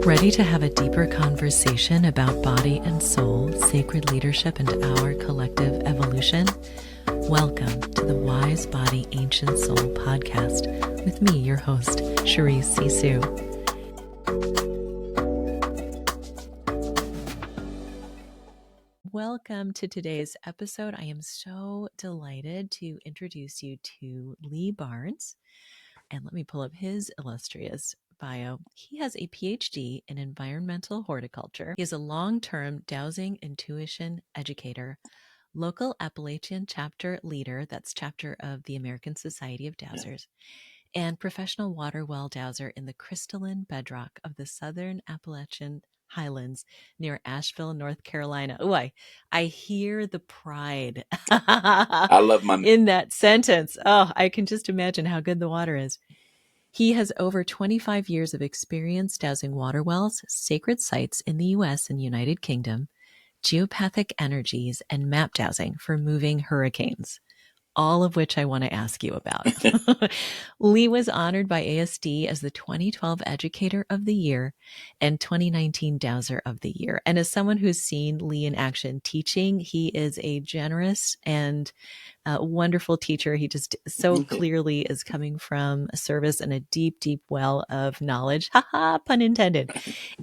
Ready to have a deeper conversation about body and soul, sacred leadership, and our collective evolution? Welcome to the Wise Body Ancient Soul podcast with me, your host, Charisse Sisou. Welcome to today's episode. I am so delighted to introduce you to Lee Barnes. And let me pull up his illustrious bio. He has a PhD in environmental horticulture. He is a long-term Dowsing Intuition educator, local Appalachian chapter leader, that's chapter of the American Society of Dowsers, and professional water well dowser in the crystalline bedrock of the Southern Appalachian Highlands near Asheville, North Carolina. Oh, I hear the pride I love my in that sentence. Oh, I can just imagine how good the water is. He has over 25 years of experience dowsing water wells, sacred sites in the U.S. and United Kingdom, geopathic energies, and map dowsing for moving hurricanes, all of which I want to ask you about. Lee was honored by ASD as the 2012 Educator of the Year and 2019 Dowser of the Year. And as someone who's seen Lee in action teaching, he is a generous and wonderful teacher. He just so clearly is coming from a service and a deep, deep well of knowledge. Haha, pun intended.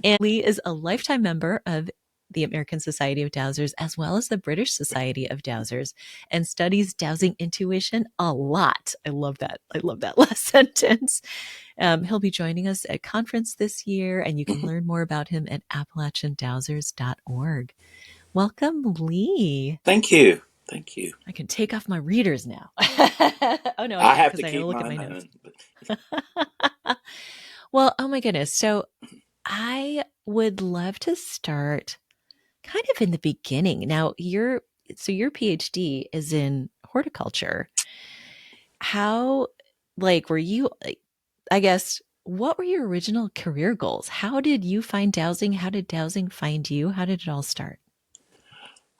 And Lee is a lifetime member of the American Society of Dowsers, as well as the British Society of Dowsers, and studies Dowsing Intuition a lot. I love that. I love that last sentence. He'll be joining us at conference this year, and you can learn more about him at appalachiandowsers.org. Welcome, Lee. Thank you. Thank you. I can take off my readers now. Oh, no, I have to because I keep look at my mine notes. on. Well, oh my goodness. So I would love to start kind of in the beginning. Now, your PhD is in horticulture. How, were you, I guess, what were your original career goals? How did you find dowsing? How did dowsing find you? How did it all start?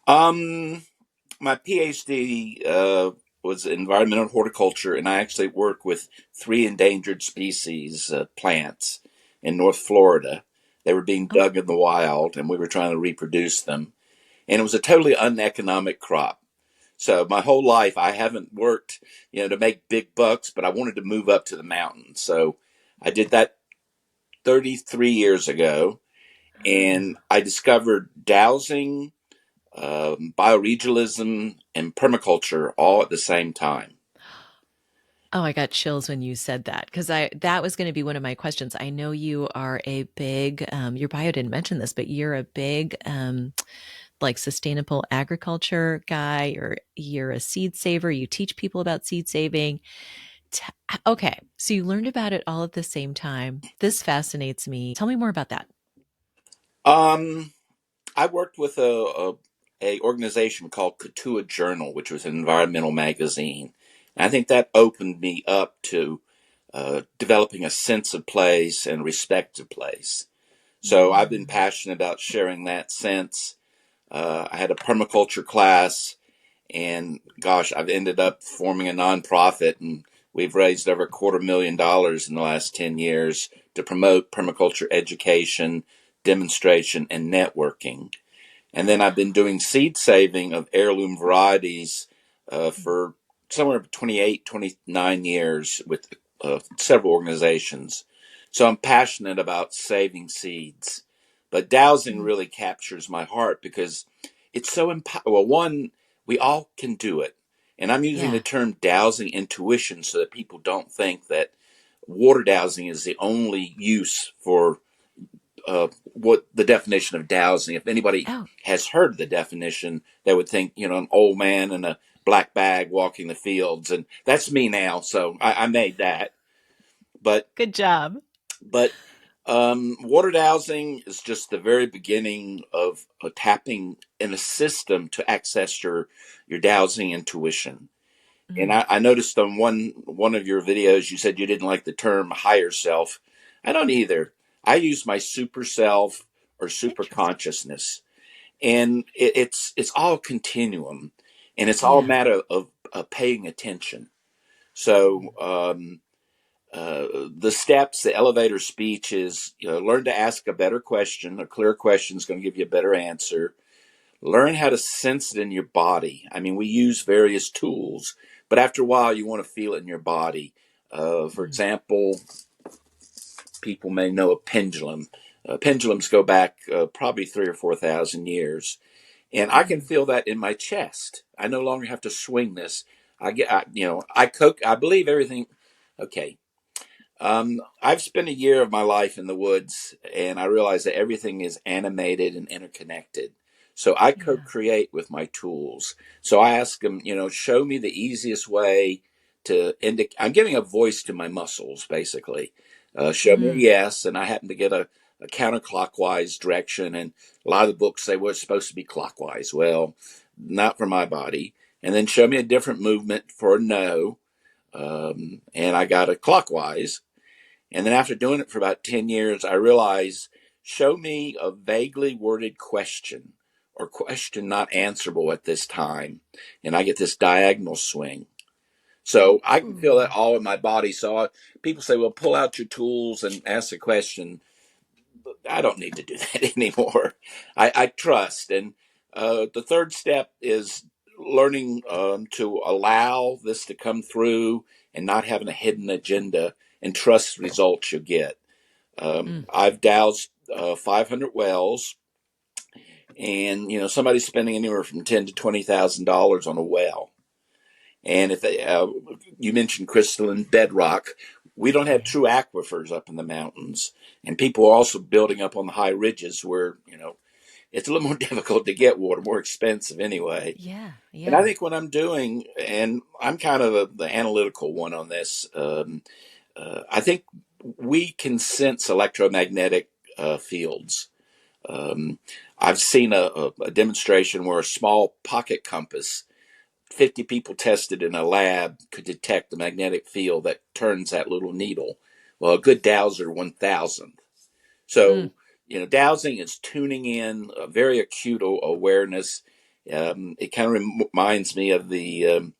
My PhD was environmental horticulture, and I actually work with 3 endangered species plants in North Florida. They were being dug in the wild, and we were trying to reproduce them. And it was a totally uneconomic crop. So my whole life, I haven't worked, to make big bucks, but I wanted to move up to the mountains. So I did that 33 years ago, and I discovered dowsing, bioregionalism, and permaculture all at the same time. Oh, I got chills when you said that, because that was going to be one of my questions. I know you are a big, your bio didn't mention this, but you're a big, sustainable agriculture guy, or you're a seed saver. You teach people about seed saving. Okay. So you learned about it all at the same time. This fascinates me. Tell me more about that. I worked with a organization called Couture Journal, which was an environmental magazine. And I think that opened me up to developing a sense of place and respect of place. So I've been passionate about sharing that sense. I had a permaculture class, and gosh, I've ended up forming a nonprofit, and we've raised over $250,000 in the last 10 years to promote permaculture education, demonstration, and networking. And then I've been doing seed saving of heirloom varieties for somewhere 28, 29 years with several organizations. So I'm passionate about saving seeds. But dowsing really captures my heart because it's so well, one, we all can do it. And I'm using the term dowsing intuition so that people don't think that water dowsing is the only use for what the definition of dowsing. If anybody has heard the definition, they would think, an old man in a black bag walking the fields. And that's me now. So I made that. But good job. But water dowsing is just the very beginning of tapping in a system to access your dowsing intuition. And I noticed on one of your videos, you said you didn't like the term higher self. I don't either. I use my super self or super consciousness. And it's all continuum. And it's all a matter of paying attention. So the steps, the elevator speech is, learn to ask a better question. A clear question is going to give you a better answer. Learn how to sense it in your body. I mean, we use various tools, but after a while, you want to feel it in your body. For Mm. example, people may know a pendulum. Pendulums go back probably 3 or 4 thousand years, and I can Mm. feel that in my chest. I no longer have to swing this. I cook. I believe everything. Okay, I've spent a year of my life in the woods, and I realize that everything is animated and interconnected. So I Yeah. co-create with my tools. So I ask them, show me the easiest way to indicate. I'm giving a voice to my muscles, basically. Show me a Mm. yes, and I happen to get a counterclockwise direction. And a lot of the books say, well, it's supposed to be clockwise. Well, not for my body. And then show me a different movement for a no. And I got a clockwise. And then after doing it for about 10 years, I realized show me a vaguely worded question or question not answerable at this time. And I get this diagonal swing. So I can feel that Ooh. all in my body. People say, well, pull out your tools and ask a question. I don't need to do that anymore. I trust. And the third step is learning to allow this to come through and not having a hidden agenda and trust results you get. Mm. I've dowsed 500 wells, and somebody's spending anywhere from $10,000 to $20,000 on a well. And if you mentioned crystalline bedrock, we don't have Right. true aquifers up in the mountains, and people are also building up on the high ridges where it's a little more difficult to get water, more expensive anyway. Yeah. And I Yeah. think what I'm doing, and I'm kind of the analytical one on this. I think we can sense electromagnetic fields. Um, I've seen a demonstration where a small pocket compass, 50 people tested in a lab, could detect the magnetic field that turns that little needle. Well, a good Dowser 1000. Mm. So, dowsing is tuning in a very acute awareness. It kind of reminds me of the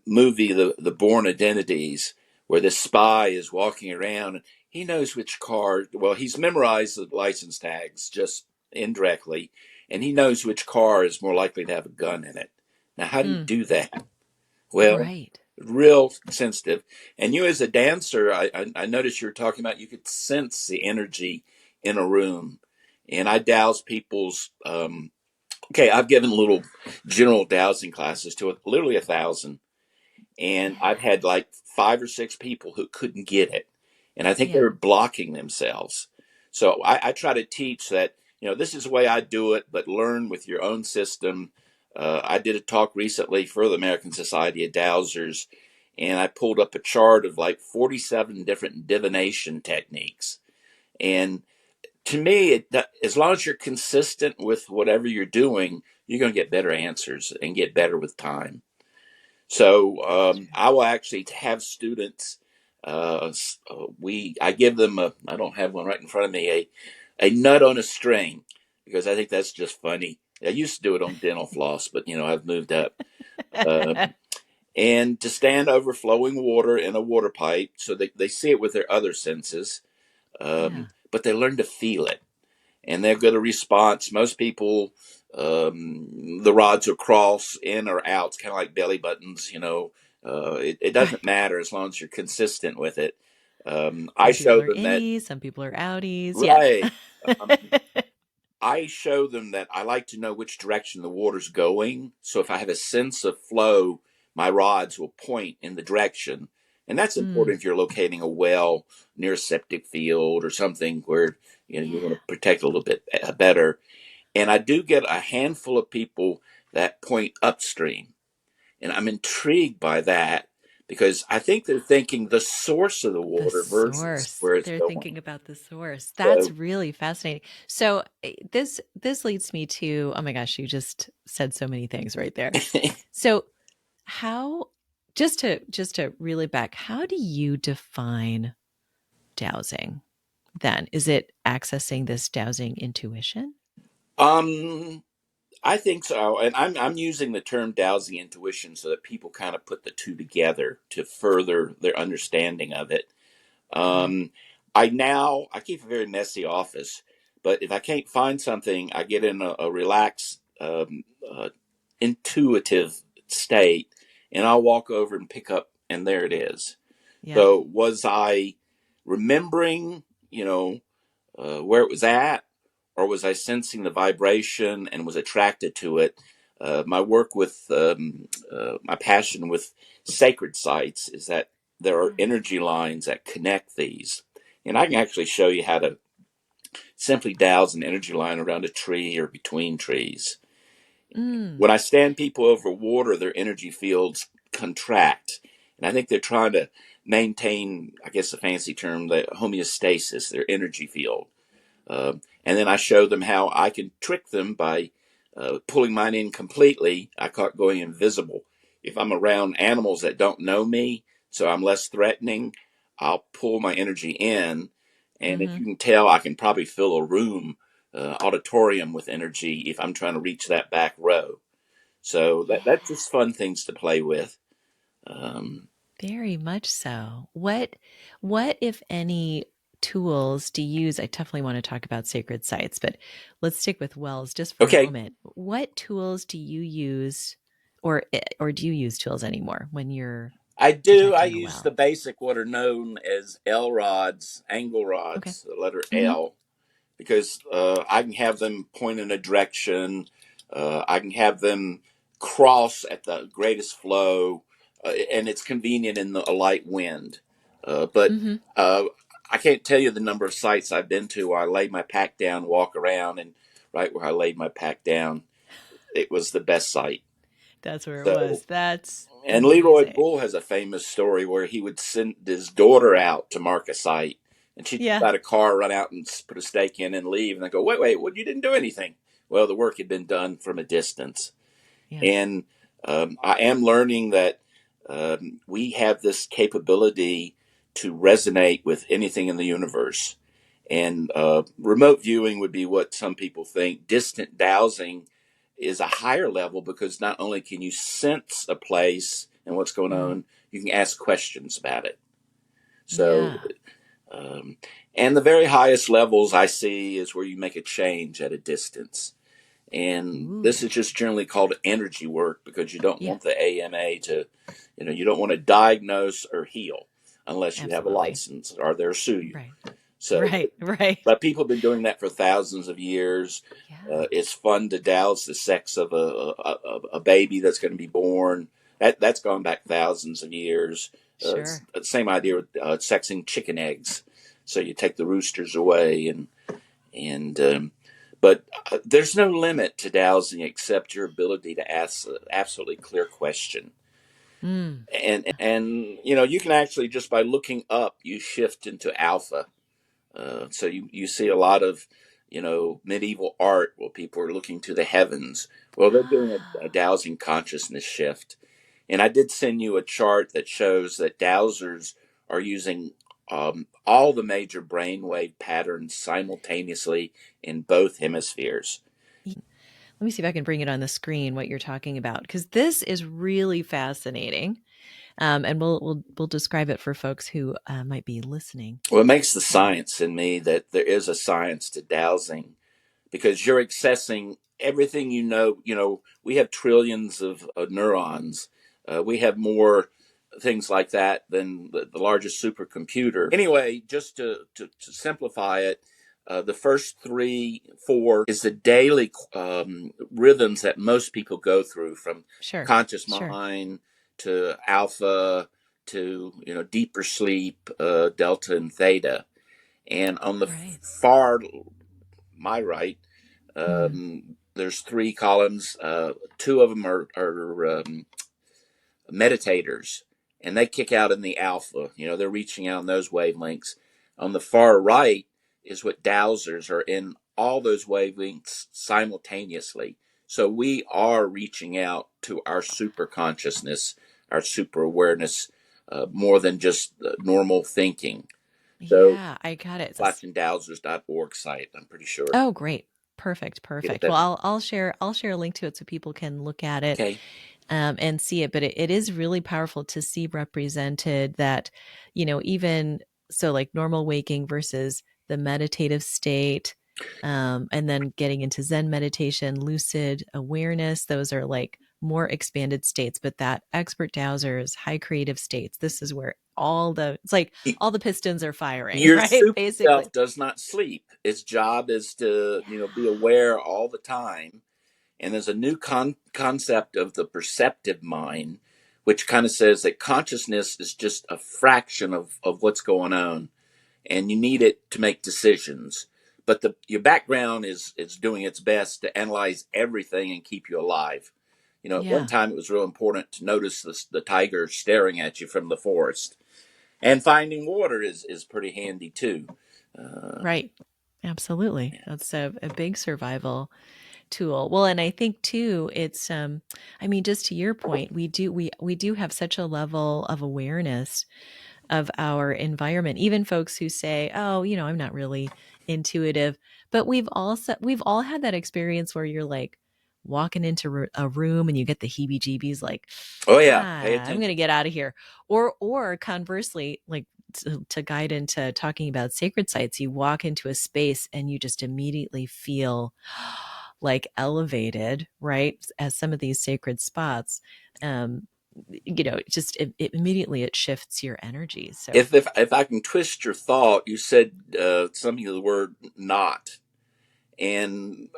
movie the Born Identities, where this spy is walking around and he knows which car. Well, he's memorized the license tags just indirectly, and he knows which car is more likely to have a gun in it. Now, how do you Mm. do that? Well, Right. real sensitive. And you, as a dancer, I noticed you were talking about you could sense the energy in a room, and I douse people's. Okay, I've given little general dowsing classes to literally 1,000, and I've Yeah. had like 5 or 6 people who couldn't get it, and I think they Yeah. were blocking themselves. So I try to teach that this is the way I do it, but learn with your own system. I did a talk recently for the American Society of Dowsers, and I pulled up a chart of like 47 different divination techniques. And to me, as long as you're consistent with whatever you're doing, you're going to get better answers and get better with time. So I will actually have students. I give them a. I don't have one right in front of me. A nut on a string, because I think that's just funny. I used to do it on dental floss, but I've moved up. Um, and to stand over flowing water in a water pipe, so they see it with their other senses, Yeah. but they learn to feel it, and they'll get a response. Most people, the rods will cross in or out. It's kind of like belly buttons, it doesn't Right. matter as long as you're consistent with it. I Some people show are them that, innies, some people are outies. Yeah. right. Um, I show them that I like to know which direction the water's going. So if I have a sense of flow, my rods will point in the direction. And that's Mm. important if you're locating a well near a septic field or something where you want Yeah. to protect a little bit better. And I do get a handful of people that point upstream. And I'm intrigued by that because I think they're thinking the source of the The water versus source. where it's They're thinking going. about the source. That's So, really fascinating. So this leads me to, oh my gosh, you just said so many things right there. So how just to really back, how do you define dowsing then? Is it accessing this dowsing intuition? um, I think so. And I'm using the term dowsing intuition so that people kind of put the two together to further their understanding of it. Right. I keep a very messy office, but if I can't find something, I get in a relaxed, intuitive state, and I'll walk over and pick up, and there it is. Yep. So was I remembering, where it was at, or was I sensing the vibration and was attracted to it? My work with my passion with sacred sites is that there are energy lines that connect these. And I can actually show you how to simply douse an energy line around a tree or between trees. Mm. When I stand people over water, their energy fields contract. And I think they're trying to maintain, I guess the fancy term, the homeostasis, their energy field. And then I show them how I can trick them by pulling mine in completely. I call it going invisible. If I'm around animals that don't know me, so I'm less threatening, I'll pull my energy in. And if Mm-hmm. you can tell, I can probably fill a room, auditorium with energy if I'm trying to reach that back row. So Yeah. that's just fun things to play with. Um, Very much so. What if any tools do you use? I definitely want to talk about sacred sites, but let's stick with wells just for a okay, moment. What tools do you use or do you use tools anymore when you're I do. I protecting a use the well? basic, what are known as L rods, angle Okay. rods, the letter Mm-hmm. L, because I can have them point in a direction. I can have them cross at the greatest flow, and it's convenient in a light wind. But Mm-hmm. uh, I can't tell you the number of sites I've been to where I lay my pack down, walk around, and right where I laid my pack down, it was the best site. That's where it So, was. That's and Leroy amazing. Bull has a famous story where he would send his daughter out to mark a site, and she'd Yeah. out a car, run out and put a stake in and leave. And I go, wait, what? You didn't do anything. Well, the work had been done from a distance. Yeah. And I am learning that we have this capability to resonate with anything in the universe. And remote viewing would be what some people think. Distant dowsing is a higher level because not only can you sense a place and what's going Mm-hmm. on, you can ask questions about it. So, Yeah. um, and the very highest levels I see is where you make a change at a distance. And this Ooh. is just generally called energy work because you don't Yeah. want the AMA to, you don't want to diagnose or heal unless you have a Absolutely. license or they'll sue you. Right. So, Right. Right. but people have been doing that for thousands of years. Yeah. It's fun to douse the sex of a baby that's going to be born. That's gone back thousands of years. It's Sure. the same idea with sexing chicken eggs. So you take the roosters away, and but there's no limit to dowsing except your ability to ask an absolutely clear question. Mm. And you can actually just by looking up you shift into alpha. So you see a lot of medieval art where people are looking to the heavens. Well, they're doing a Ah. dowsing consciousness shift. And I did send you a chart that shows that dowsers are using all the major brainwave patterns simultaneously in both hemispheres. Let me see if I can bring it on the screen what you're talking about because this is really fascinating. And we'll describe it for folks who might be listening. Well, it makes the Um, science in me that there is a science to dowsing because you're accessing everything you know. We have trillions of neurons. We have more things like that than the largest supercomputer. Anyway, just to simplify it, the first three, four is the daily rhythms that most people go through from sure, conscious sure, mind to alpha to deeper sleep, delta and theta. And on the right. far my right, Mm, there's three columns. Two of them are meditators, and they kick out in the alpha. They're reaching out in those wavelengths. On the far right is what dowsers are in all those wavelengths simultaneously. So we are reaching out to our super consciousness, our super awareness, more than just normal thinking. So yeah, I got it. flatchenddowsers.org site, I'm pretty sure. Oh, great. Perfect, Get perfect. that. Well, I'll share a link to it so people can look at it Okay. and see it. But it is really powerful to see represented that, even So like normal waking versus the meditative state, and then getting into Zen meditation, lucid awareness. Those are like more expanded states, but that expert dowsers, high creative states, this is where it's like all the pistons are firing, Your right? super Basically. self does not sleep. Its job is to, be aware all the time. And there's a new concept of the perceptive mind, which kind of says that consciousness is just a fraction of what's going on, and you need it to make decisions. But your background is doing its best to analyze everything and keep you alive. At one Yeah. time it was real important to notice the tiger staring at you from the forest, and finding water is pretty handy too. Right. Absolutely. That's a big survival tool. Well, and I think too, it's I mean, just to your point, we do have such a level of awareness of our environment. Even folks who say, "Oh, I'm not really intuitive," but we've all had that experience where you're like walking into a room and you get the heebie-jeebies, like, Oh yeah, pay I'm going to attention. get out of here. Or conversely, like to guide into talking about sacred sites, you walk into a space and you just immediately feel like elevated, right? As some of these sacred spots, um, it immediately it shifts your energy. So If I can twist your thought, you said something of the word "not." And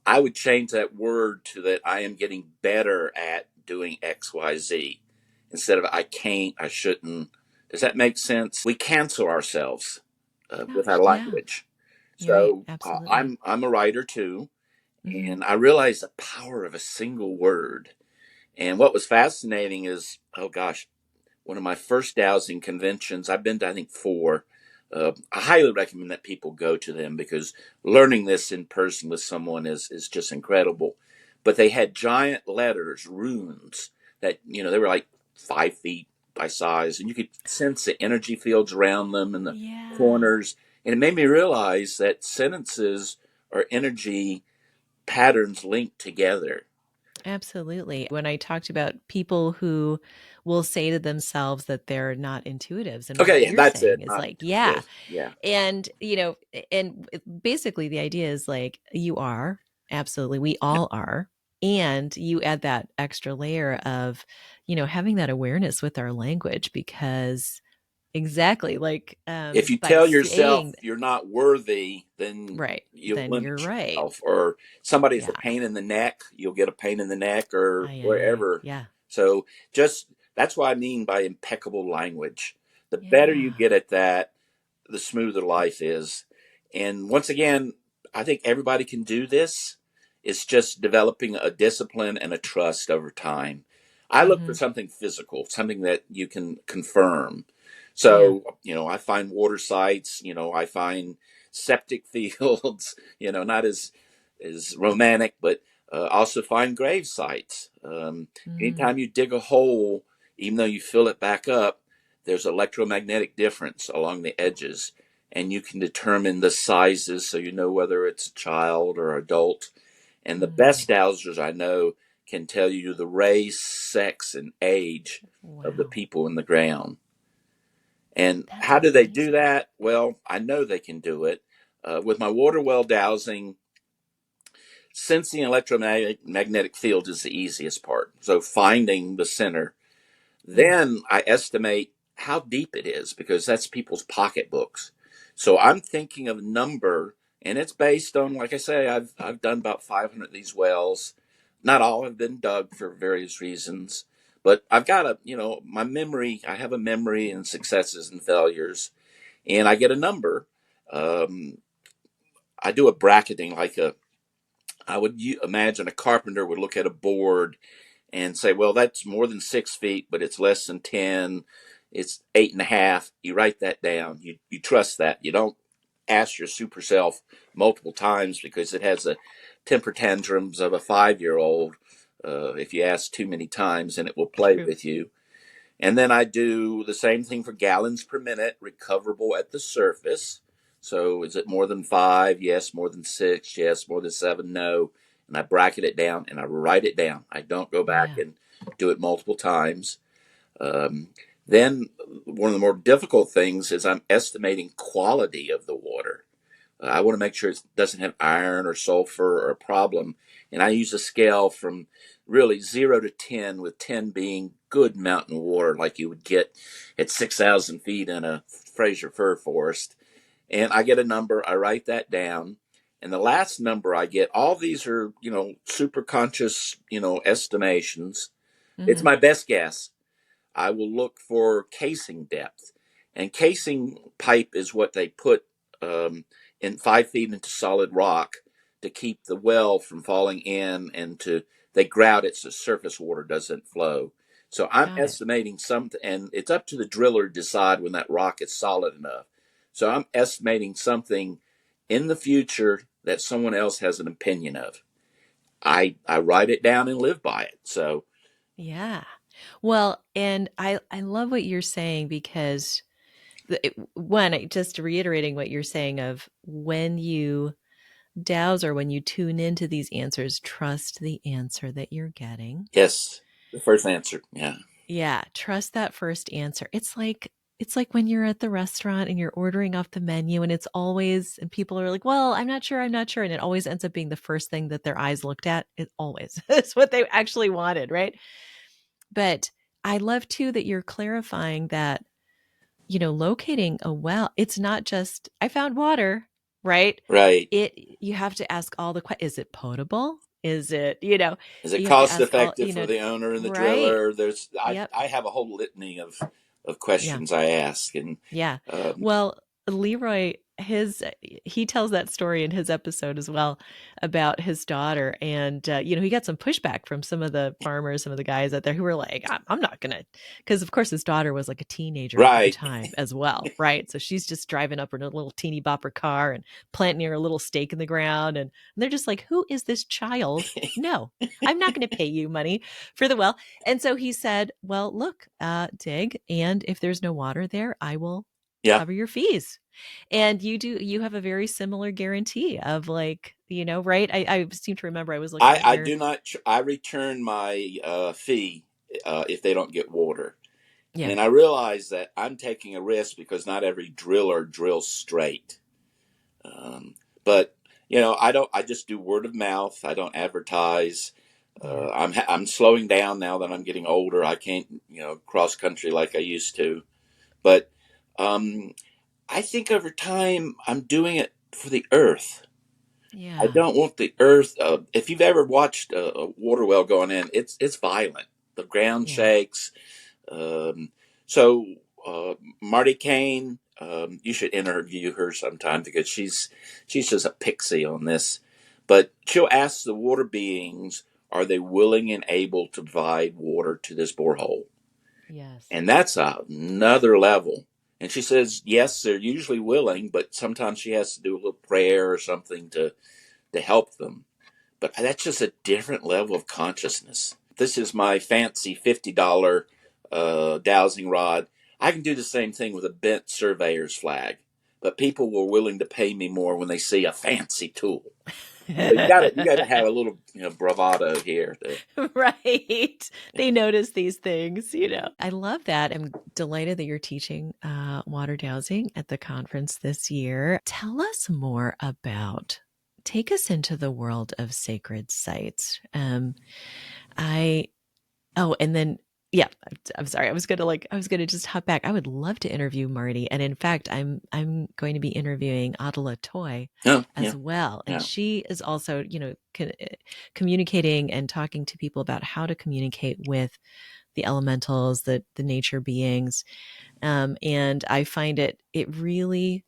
I would change that word to that I am getting better at doing XYZ instead of I can't, I shouldn't. Does that make sense? We cancel ourselves with our gosh, yeah, language. you're right. So Absolutely. I'm a writer too, Hmm. and I realized the power of a single word. And what was fascinating is, oh gosh, one of my first dowsing conventions. I've been to, I think, four. I highly recommend that people go to them because learning this in person with someone is just incredible. But they had giant letters, runes that they were like 5 feet by size, and you could sense the energy fields around them and the Yeah. corners. And it made me realize that sentences are energy patterns linked together. Absolutely. When I talked about people who will say to themselves that they're not intuitives, and what Okay, you're that's it. saying is Not like, yeah. intuitive. Yeah. And, basically the idea is like, you are, absolutely, we all are. And you add that extra layer of, having that awareness with our language, because exactly like, If you by tell yourself saying, you're not worthy, then right, you'll then limit you're right. yourself. Or somebody's a Yeah. pain in the neck, you'll get a pain in the neck or Aye, aye, aye. wherever. Yeah. So just that's what I mean by impeccable language. The better you Yeah. get at that, the smoother life is. And once again, I think everybody can do this. It's just developing a discipline and a trust over time. I look for Hmm. something physical, something that you can confirm. Yeah. So, I find water sites, I find septic fields, not as romantic, but also find grave sites. Mm. Anytime you dig a hole, even though you fill it back up, there's electromagnetic difference along the edges, and you can determine the sizes so you know whether it's a child or adult. And the Mm. best dowsers I know can tell you the race, sex, and age of the Wow. people in the ground. And That's how do they do amazing. that? Well, I know they can do it. With my water well dowsing, sensing electromagnetic field is the easiest part. So finding the center. Mm. Then I estimate how deep it is because that's people's pocketbooks. So I'm thinking of number, and it's based on, like I say, I've done about 500 of these wells. Not all have been dug for various reasons, but I've got my memory. I have a memory and successes and failures, and I get a number. Um, I do a bracketing like I would imagine a carpenter would look at a board and say, well, that's more than 6 feet, but it's less than 10. It's 8.5. You write that down. You trust that. You don't ask your super self multiple times because it has the temper tantrums of a 5-year-old. If you ask too many times, and it will play True. with you. And then I do the same thing for gallons per minute, recoverable at the surface. So is it more than 5? Yes. More than 6? Yes. More than 7? No. And I bracket it down and I write it down. I don't go back Yeah. and do it multiple times. Um, Then one of the more difficult things is I'm estimating quality of the water. I want to make sure it doesn't have iron or sulfur or a problem. And I use a scale from really 0 to 10, with 10 being good mountain water, like you would get at 6,000 feet in a Fraser fir forest. And I get a number, I write that down. And the last number I get, all these are, super conscious, estimations. It's Hmm. my best guess. I will look for casing depth. And casing pipe is what they put um, in 5 feet into solid rock to keep the well from falling in, and they grout it so surface water doesn't flow. So I'm Got it. estimating something, and it's up to the driller to decide when that rock is solid enough. So I'm estimating something in the future that someone else has an opinion of. I write it down and live by it. So Yeah. Well, and I love what you're saying because just reiterating what you're saying of when you douse or when you tune into these answers, trust the answer that you're getting. yes, the first answer, yeah, Yeah, trust that first answer. It's like when you're at the restaurant and you're ordering off the menu and it's always and people are like, "Well, I'm not sure." And it always ends up being the first thing that their eyes looked at. It always is what they actually wanted, right? But I love too that you're clarifying that, locating a well, it's not just I found water, right? right. You have to ask all the questions. Is it potable? Is it, Is it you have to cost ask all, effective for the owner and the right. driller? Yep. I have a whole litany of Yeah. questions I ask, and Yeah. um, Well, Leroy, he tells that story in his episode as well about his daughter, and he got some pushback from some of the farmers, some of the guys out there who were like, I'm not gonna," because of course his daughter was like a teenager at the right, time as well, right? So she's just driving up in a little teeny bopper car and planting her a little stake in the ground, and they're just like, "Who is this child?" No, I'm not going to pay you money for the well. And so he said, "Well, look, dig, and if there's no water there, I will yeah. cover your fees." And you have a very similar guarantee of like, right? I seem to remember I was looking at I your do not. I return my fee if they don't get water, yeah, and I realize that I'm taking a risk because not every driller drills straight. But I don't. I just do word of mouth. I don't advertise. yeah, I'm slowing down now that I'm getting older. I can't cross country like I used to. But um, I think over time I'm doing it for the earth. I yeah, don't want the earth. If you've ever watched a water well going in, it's violent. The ground yeah, shakes. Um, so Marty Kane, you should interview her sometime because she's just a pixie on this. But she'll ask the water beings, are they willing and able to provide water to this borehole? yes, And that's another level. And she says, yes, they're usually willing, but sometimes she has to do a little prayer or something to help them. But that's just a different level of consciousness. This is my fancy $50 dowsing rod. I can do the same thing with a bent surveyor's flag, but people were willing to pay me more when they see a fancy tool. So you gotta have a little bravado here. right. They notice these things. I love that. I'm delighted that you're teaching water dowsing at the conference this year. Tell us more about, take us into the world of sacred sites. I Oh, and then yeah, I'm sorry. I was gonna just hop back. I would love to interview Marty, and in fact, I'm going to be interviewing Adela Toy Oh as yeah, well, and yeah, she is also communicating and talking to people about how to communicate with the elementals, the nature beings, and I find it really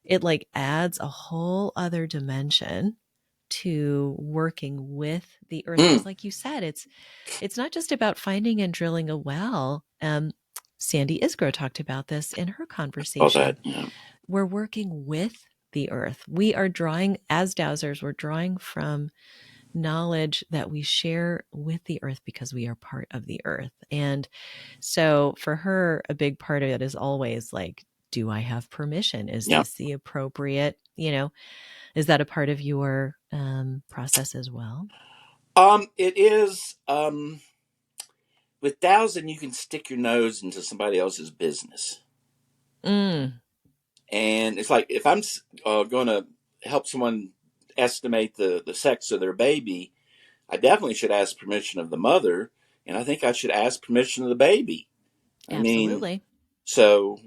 it like adds a whole other dimension to working with the earth because mm, like you said it's not just about finding and drilling a well. Sandy Isgro talked about this in her all that. conversation. Yeah, We're working with the earth. We are drawing, as dowsers, we're drawing from knowledge that we share with the earth because we are part of the earth. And so for her, a big part of it is always like, do I have permission? Is yeah. this the appropriate, is that a part of your process as well? It is. with dowsing, you can stick your nose into somebody else's business. Mm. And it's like if I'm going to help someone estimate the sex of their baby, I definitely should ask permission of the mother, and I think I should ask permission of the baby. I mean, Absolutely. so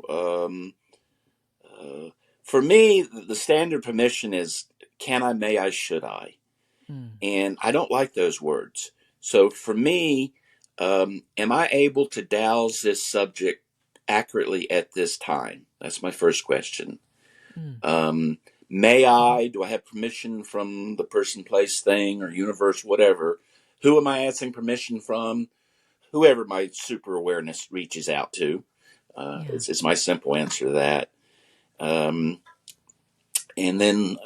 uh, for me, the standard permission is can I, may I, should I? Mm. And I don't like those words. So for me, am I able to douse this subject accurately at this time? That's my first question. Mm. Um, may Mhm. I? Do I have permission from the person, place, thing, or universe, whatever? Who am I asking permission from? Whoever my super awareness reaches out to. Yeah. It's my simple answer to that. Um, and then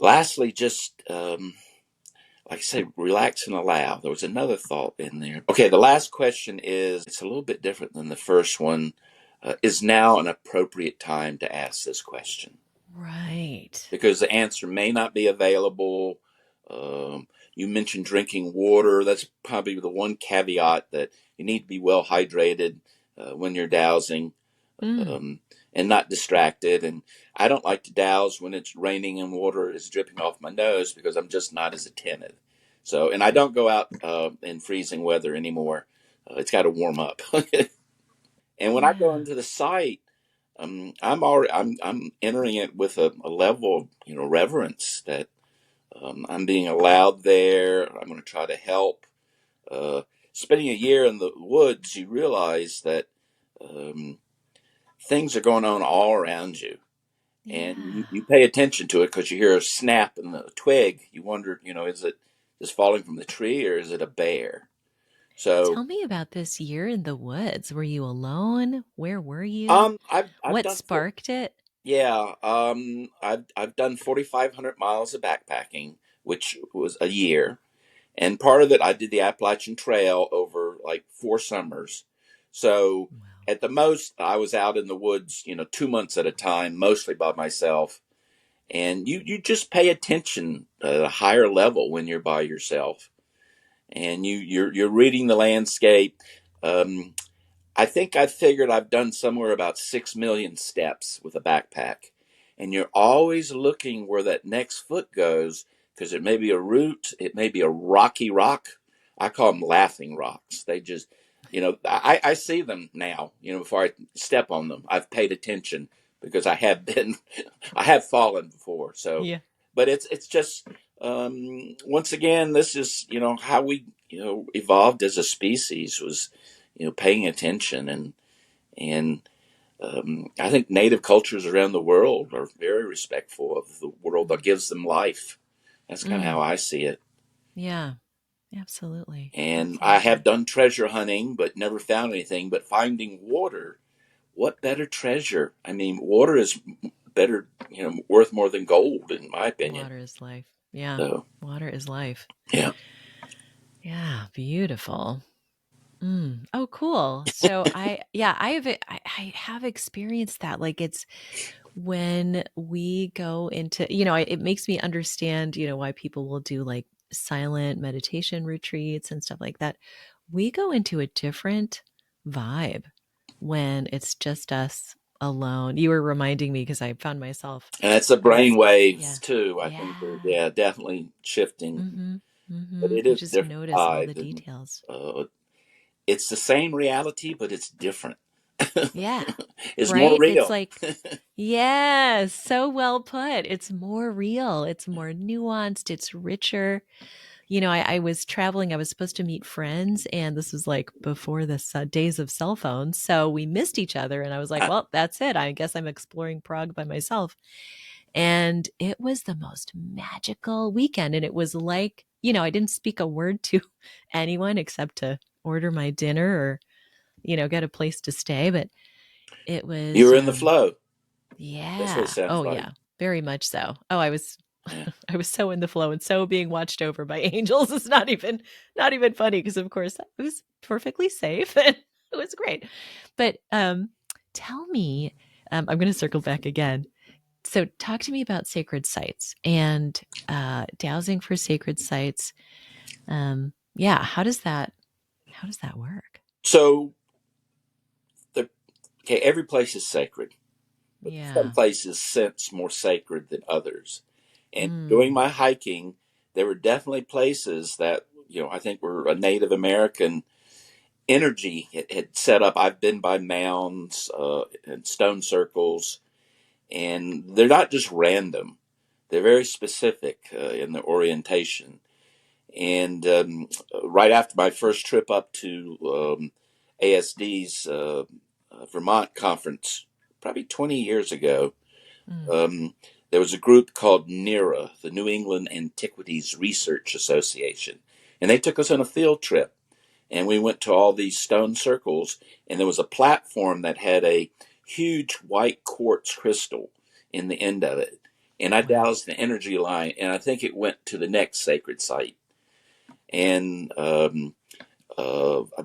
lastly, just like I say, relax and allow. There was another thought in there. Okay, the last question is it's a little bit different than the first one. Is now an appropriate time to ask this question? Right. Because the answer may not be available. You mentioned drinking water. That's probably the one caveat that you need to be well hydrated when you're dowsing Mm. um, and not distracted. And I don't like to douse when it's raining and water is dripping off my nose because I'm just not as attentive. So, and I don't go out in freezing weather anymore. It's got to warm up. And when I go Yeah. into the site, I'm entering it with a level of reverence that I'm being allowed there. I'm going to try to help. Uh, Spending a year in the woods, you realize that um, things are going on all around you, and Yeah. you pay attention to it because you hear a snap in the twig. You wonder, is it just falling from the tree or is it a bear? So, Tell me about this year in the woods. Were you alone? Where were you? I've What done for sparked it? yeah, I've done 4,500 miles of backpacking, which was a year. And part of it, I did the Appalachian Trail over like 4 summers. So Wow. at the most, I was out in the woods, 2 months at a time, mostly by myself. And you just pay attention at a higher level when you're by yourself, and you're reading the landscape. Um, I think I figured I've done somewhere about 6 million steps with a backpack. And you're always looking where that next foot goes because it may be a root, it may be a rocky rock. I call them laughing rocks. They just, I see them now, before I step on them. I've paid attention because I have been, I have fallen before. So, Yeah. but it's just, once again, this is, how we, evolved as a species was paying attention and I think native cultures around the world are very respectful of the world that gives them life. That's kind of how Mm. I see it. Yeah. Absolutely. And I have Absolutely. done treasure hunting, but never found anything. But finding water, what better treasure? I mean, water is better, worth more than gold, in my opinion. Water is life. Yeah. So, Water is life. yeah. Yeah. Beautiful. Mm. Oh, cool. So yeah, I have experienced that. Like it's when we go into, it makes me understand, why people will do like silent meditation retreats and stuff like that. We go into a different vibe when it's just us alone. You were reminding me because I found myself, And it's the I brain was, waves yeah, too. I think they're, yeah. yeah, definitely shifting. Mm-hmm. But Mm-hmm. it You is a just different notice all the vibe, and details. it's the same reality, but it's different. Yeah. It's more Right? It's real. like, yes, so well put. It's more real. It's more nuanced. It's richer. I was traveling. I was supposed to meet friends, and this was like before the days of cell phones. So we missed each other, and I was like, well, that's it. I guess I'm exploring Prague by myself. And it was the most magical weekend. And it was like, I didn't speak a word to anyone except to order my dinner or, get a place to stay. But it was, You're in the flow. That's what it yeah. sounds Oh, like. yeah. Very much so. Oh, I was Yeah. I was so in the flow and so being watched over by angels. It's not even funny because of course it was perfectly safe and it was great. But tell me, I'm going to circle back again. So talk to me about sacred sites and dowsing for sacred sites. Yeah, how does that How does that work? So, the, okay, every place is sacred, but some Yeah. places sense more sacred than others. And doing Mm. my hiking, there were definitely places that, I think were a Native American energy had set up. I've been by mounds and stone circles, and they're not just random. They're very specific in their orientation. And right after my first trip up to ASD's Vermont conference, probably 20 years ago, Mm. um, there was a group called NERA, the New England Antiquities Research Association, and they took us on a field trip. And we went to all these stone circles, and there was a platform that had a huge white quartz crystal in the end of it. And I Wow. doused the energy line, and I think it went to the next sacred site. And I've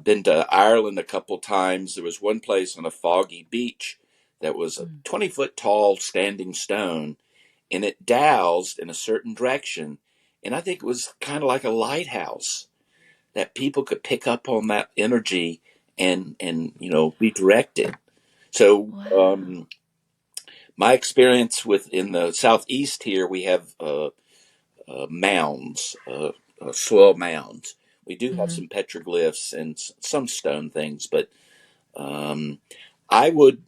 been to Ireland a couple times. There was one place on a foggy beach that was a Mm. 20-foot tall standing stone, and it dowsed in a certain direction. And I think it was kind of like a lighthouse that people could pick up on that energy and be directed. So Wow. my experience with in the southeast here, we have mounds, soil mounds. We do have Mm-hmm. some petroglyphs and some stone things, but um, I would,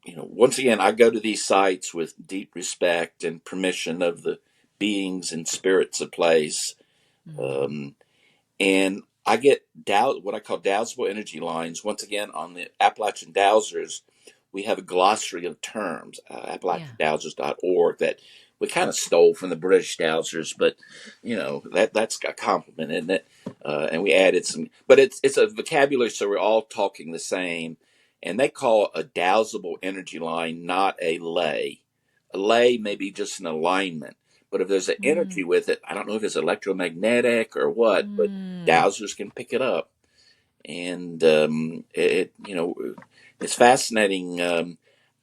once again, I go to these sites with deep respect and permission of the beings and spirits of place. Mm. Um, and I get what I call dowsable energy lines. Once again, on the Appalachian Dowsers, we have a glossary of terms, Yeah. appalachiandowsers.org, that we kind of stole from the British Dowsers, but that's a compliment, isn't it? And we added some, but it's a vocabulary, so we're all talking the same. And they call a dowsable energy line not a lay. A lay may be just an alignment. But if there's an energy Mm. with it, I don't know if it's electromagnetic or what, but Mm. dowsers can pick it up. And it's fascinating.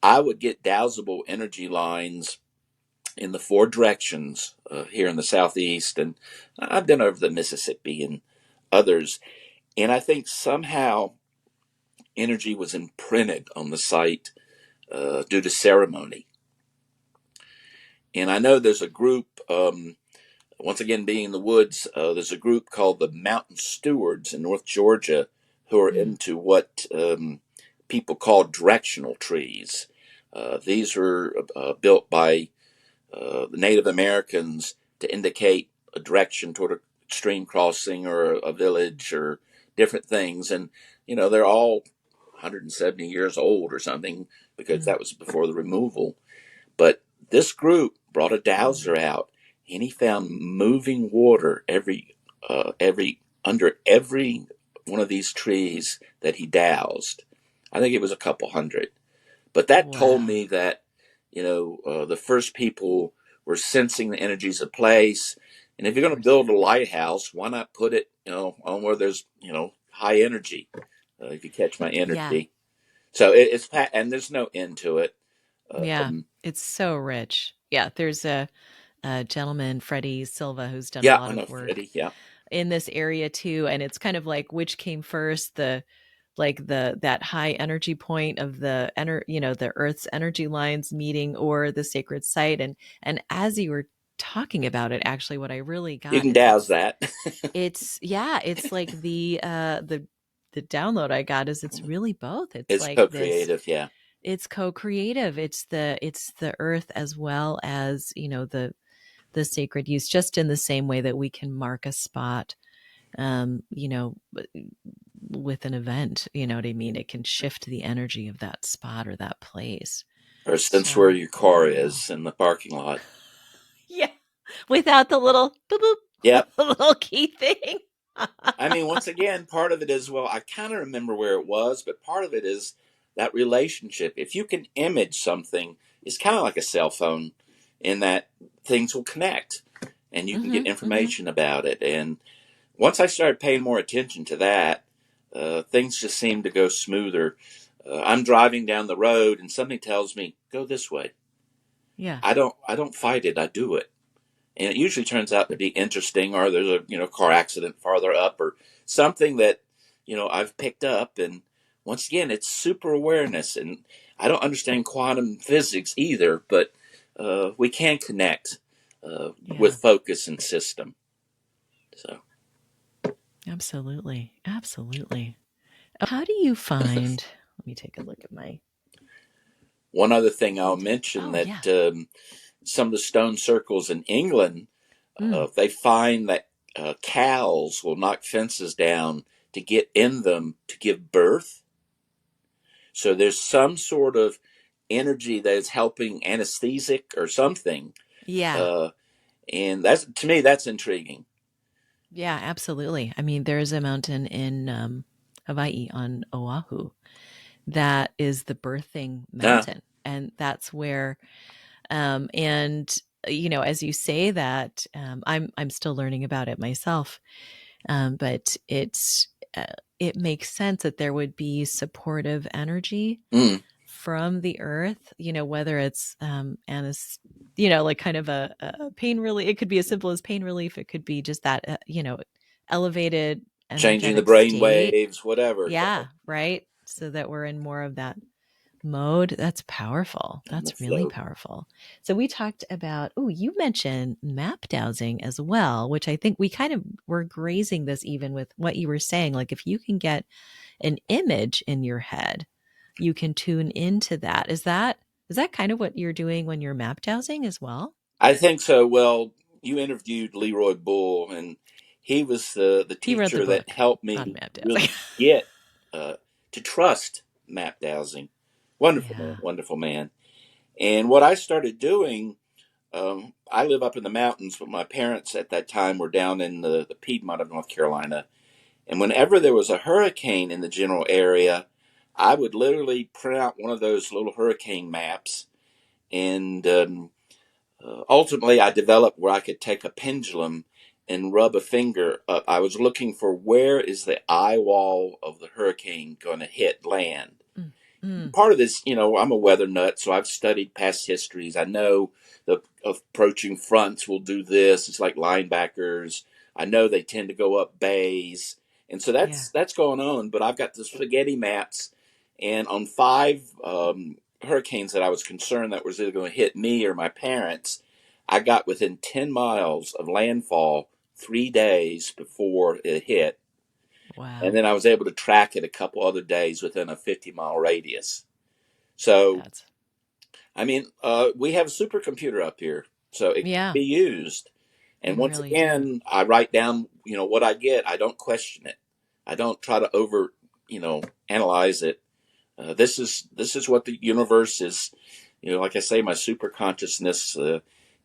I would get dowsable energy lines in the four directions here in the southeast, and I've been over the Mississippi and others. And I think somehow energy was imprinted on the site due to ceremony. And I know there's a group. Once again, being in the woods, there's a group called the Mountain Stewards in North Georgia who are Mm. into what people call directional trees. These were built by the Native Americans to indicate a direction toward a stream crossing or a village or different things. And, they're all 170 years old or something because Mm. that was before the removal. But this group brought a Mm. dowser out, and he found moving water every under every one of these trees that he doused. I think it was a couple hundred, but that told Wow. me that the first people were sensing the energies of place. And if Of you're going to course. build a lighthouse, why not put it on where there's high energy? If you catch my Yeah. energy, so and there's no end to it. Yeah. Um, It's so rich. Yeah. There's a gentleman, Freddie Silva, who's done a yeah, lot I know of work Freddie. Yeah. in this area too. And it's kind of like which came first, the that high energy point of the Earth's energy lines meeting or the sacred site. And as you were talking about it, actually what I really You got can is douse that. it's like the download I got is it's really both. It's It's like this co-creative. Yeah. it's co-creative. It's the earth as well as, the sacred use, just in the same way that we can mark a spot, um, you know, with an event, you know what I mean? It can shift the energy of that spot or that place. Or sense where So, your car wow. is in the parking lot. Yeah. Without the little boop boop, Yep. the little key thing. I mean, once again, part of it is, well, I kind of remember where it was, but part of it is that relationship. If you can image something, it's kind of like a cell phone in that things will connect and you can get Mhm. Mhm. information about it. And once I started paying more attention to that, things just seemed to go smoother. I'm driving down the road and something tells me, go this way. Yeah. I don't fight it. I do it. And it usually turns out to be interesting, or there's a car accident farther up, or something that I've picked up. And once again, it's super awareness. And I don't understand quantum physics either, but we can connect with Yeah. focus and system. So Absolutely. Absolutely. How do you find, let me take a look at my one other thing I'll handy. mention, Oh, that yeah. some of the stone circles in England, Mm. they find that cows will knock fences down to get in them to give birth. So there's some sort of energy that is helping anesthetic or something. Yeah. Uh, and that's, to me, that's intriguing. Yeah, absolutely. I mean, there's a mountain in Hawaii on Oahu that is the birthing Uh, mountain. And that's where, and as you say that, I'm still learning about it myself. But it makes sense that there would be supportive energy mm, from the earth, whether it's like kind of a pain relief. It could be as simple as pain relief. It could be just that, elevated changing the energetic brain state. waves, whatever. Yeah, Yeah, right. So that we're in more of that mode. That's powerful. and the That's really flow. powerful. So we talked about, oh, you mentioned map dowsing as well, which I think we kind of were grazing this even with what you were saying. Like if you can get an image in your head, you can tune into that. Is that kind of what you're doing when you're map dowsing as well? I think so. Well, you interviewed Leroy Bull, and he was the He wrote the teacher that book helped on me map dowsing. really get uh, to trust map dowsing. Wonderful man, Yeah. wonderful man. And what I started doing, I live up in the mountains, but my parents at that time were down in the Piedmont of North Carolina. And whenever there was a hurricane in the general area, I would literally print out one of those little hurricane maps. And ultimately, I developed where I could take a pendulum and rub a finger up. I was looking for where is the eye wall of the hurricane going to hit land. Mm, mm, Part of this, I'm a weather nut, so I've studied past histories. I know the approaching fronts will do this. It's like linebackers. I know they tend to go up bays, and so yeah. that's going on. But I've got the spaghetti maps, and on five hurricanes that I was concerned that was either going to hit me or my parents, I got within 10 miles of landfall 3 days before it hit, and Wow. then I was able to track it a couple other days within a 50-mile radius. So, That's I mean, we have a supercomputer up here, so it can yeah, be used. And we once really do. again, I write down, what I get. I don't question it. I don't try to over, analyze it. This is what the universe is. Like I say, my super consciousness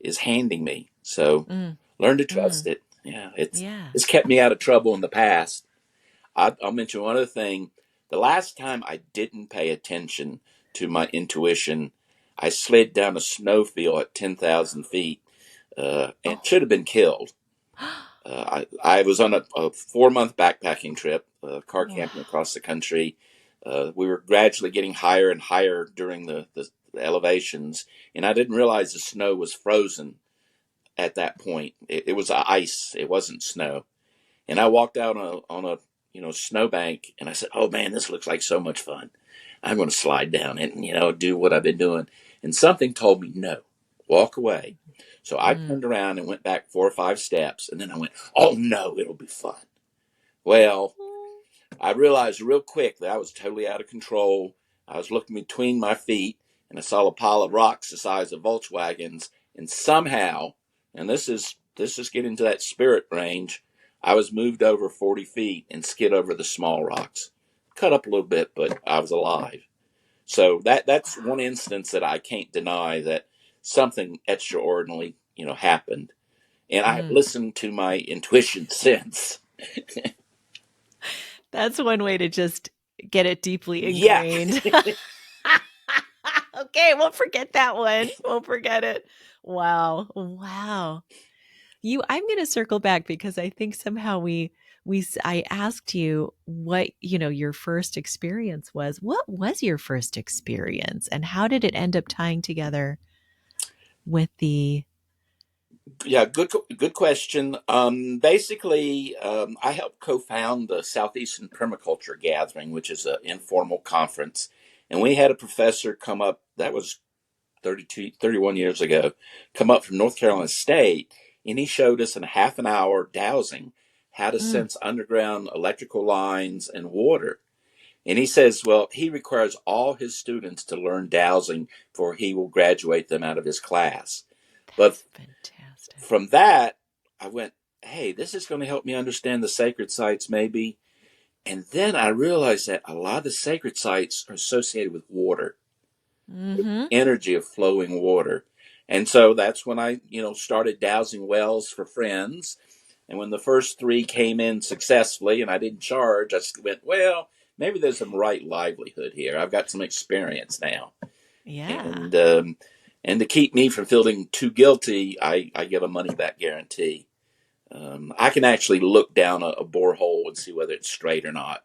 is handing me. So Mm, learn to trust mm, it. Yeah, it's yeah. it's kept me out of trouble in the past. I'll mention one other thing. The last time I didn't pay attention to my intuition, I slid down a snowfield at 10,000 feet and Oh. should have been killed. I was on a 4-month backpacking trip, car Wow. camping across the country. We were gradually getting higher and higher during the elevations, and I didn't realize the snow was frozen at that point. It was ice, it wasn't snow. And I walked out on a snowbank, and I said, "Oh man, this looks like so much fun. I'm going to slide down it and do what I've been doing." And something told me no, walk away. So I Mm. turned around and went back 4 or 5 steps, and then I went, "Oh no, it'll be fun." Well, I realized real quick that I was totally out of control. I was looking between my feet, and I saw a pile of rocks the size of Volkswagens, and somehow, and this is getting to that spirit range, I was moved over 40 feet and skid over the small rocks. Cut up a little bit, but I was alive. So that's one instance that I can't deny that something extraordinary, happened. And I've Mm. listened to my intuition since. That's one way to just get it deeply Yeah. ingrained. Okay, we'll forget that one. We'll forget it. Wow. Wow. I'm going to circle back because I think somehow I asked you what, your first experience was. What was your first experience and how did it end up tying together with the Yeah, good question. Basically, I helped co-found the Southeastern Permaculture Gathering, which is an informal conference, and we had a professor come up. That was 31 years ago. Come up from North Carolina State, and he showed us in a half an hour dowsing how to Mm, sense underground electrical lines and water. And he says, well, he requires all his students to learn dowsing before he will graduate them out of his class. But that's fantastic. from that, I went, hey, this is going to help me understand the sacred sites, maybe. And then I realized that a lot of the sacred sites are associated with water, Mm-hmm. energy of flowing water. And so that's when I, started dowsing wells for friends. And when the first three came in successfully and I didn't charge, I just went, well, maybe there's some right livelihood here. I've got some experience now. Yeah. And to keep me from feeling too guilty, I give a money back guarantee. I can actually look down a borehole and see whether it's straight or not.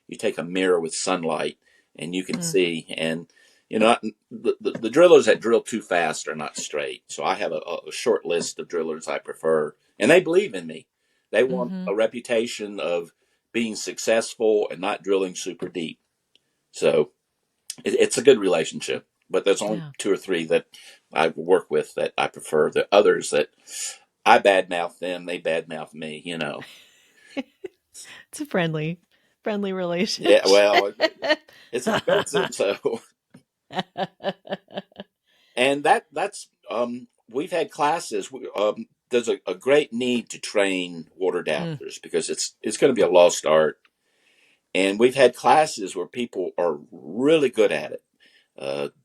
You take a mirror with sunlight and you can Mm, see. And, the drillers that drill too fast are not straight. So I have a short list of drillers I prefer. And they believe in me. They want mm-hmm. a reputation of being successful and not drilling super deep. So it's a good relationship. But there's only Yeah. two or three that I work with that I prefer. The others that I badmouth them, they badmouth me. It's a friendly Yeah, relationship. well, it's expensive, so and that's we've had classes. There's a great need to train water Mm, dowsers because it's going to be a lost art, and we've had classes where people are really good at it,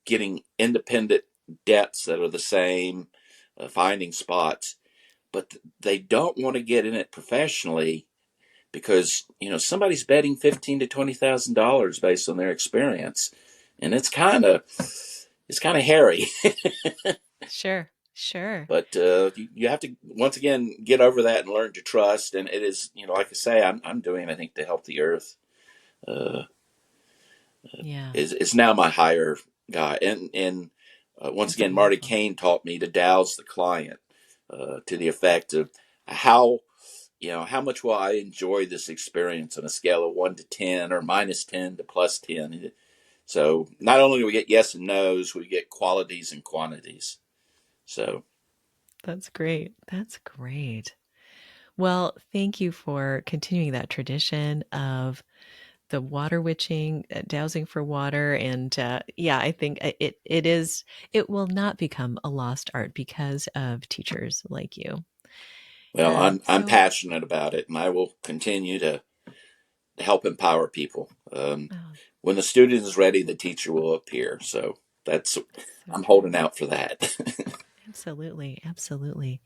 getting independent depths that are the same, finding spots, but they don't want to get in it professionally because somebody's betting $15,000 to $20,000 based on their experience, and it's kind of hairy. sure. Sure. But you have to once again get over that and learn to trust. And it is, like I say, I'm doing, I think, to help the earth. Uh, Yeah. is now my higher guy, and once That's again, Marty beautiful. Kane taught me to douse the client, to the effect of how much will I enjoy this experience on a scale of 1 to 10 or -10 to +10. So not only do we get yes and no's, we get qualities and quantities. So That's great. That's great. Well, thank you for continuing that tradition of the water witching, dowsing for water, and yeah, I think it will not become a lost art because of teachers like you. well, I'm So, passionate about it, and I will continue to help empower people. oh, When the student is ready, the teacher will appear. So that's so I'm holding true. out for that. Absolutely, absolutely.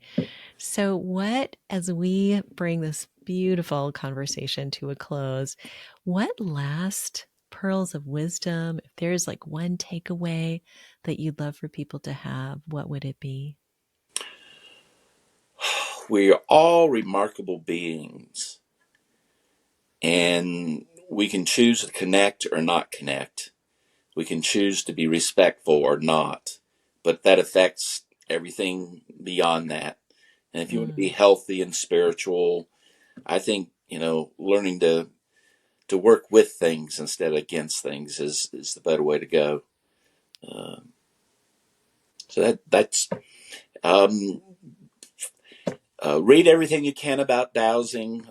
So, what, as we bring this beautiful conversation to a close, what last pearls of wisdom, if there's like one takeaway that you'd love for people to have, what would it be? We are all remarkable beings, and we can choose to connect or not connect. We can choose to be respectful or not, but that affects everything beyond that. And if you want to be Mm, healthy and spiritual, I think learning to work with things instead of against things is the better way to go. Uh, so that's um, read everything you can about dowsing.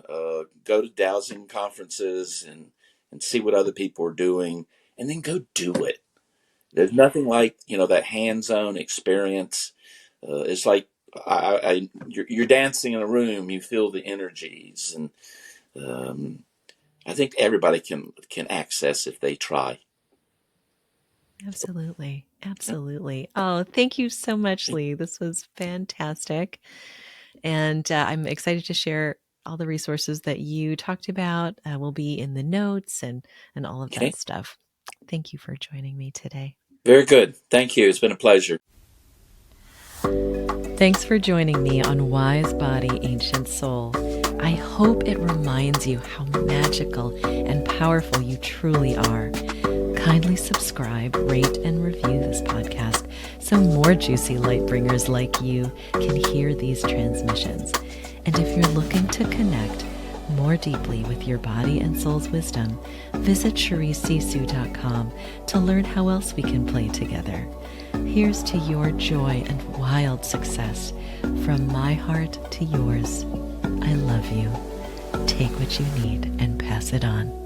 Go to dowsing conferences and see what other people are doing, and then go do it. There's nothing like that hands-on experience. It's like you're dancing in a room. You feel the energies, and um, I think everybody can access if they try. absolutely. Absolutely. Oh, thank you so much, Lee. This was fantastic. And I'm excited to share all the resources that you talked about. Will be in the notes and all of Okay, that stuff. Thank you for joining me today. very good. Thank you. It's been a pleasure. Thanks for joining me on Wise Body, Ancient Soul. I hope it reminds you how magical and powerful you truly are. Kindly subscribe, rate, and review this podcast so more juicy light bringers like you can hear these transmissions. And if you're looking to connect more deeply with your body and soul's wisdom, visit CharisseSisou.com to learn how else we can play together. Here's to your joy and wild success. From my heart to yours, I love you. Take what you need and pass it on.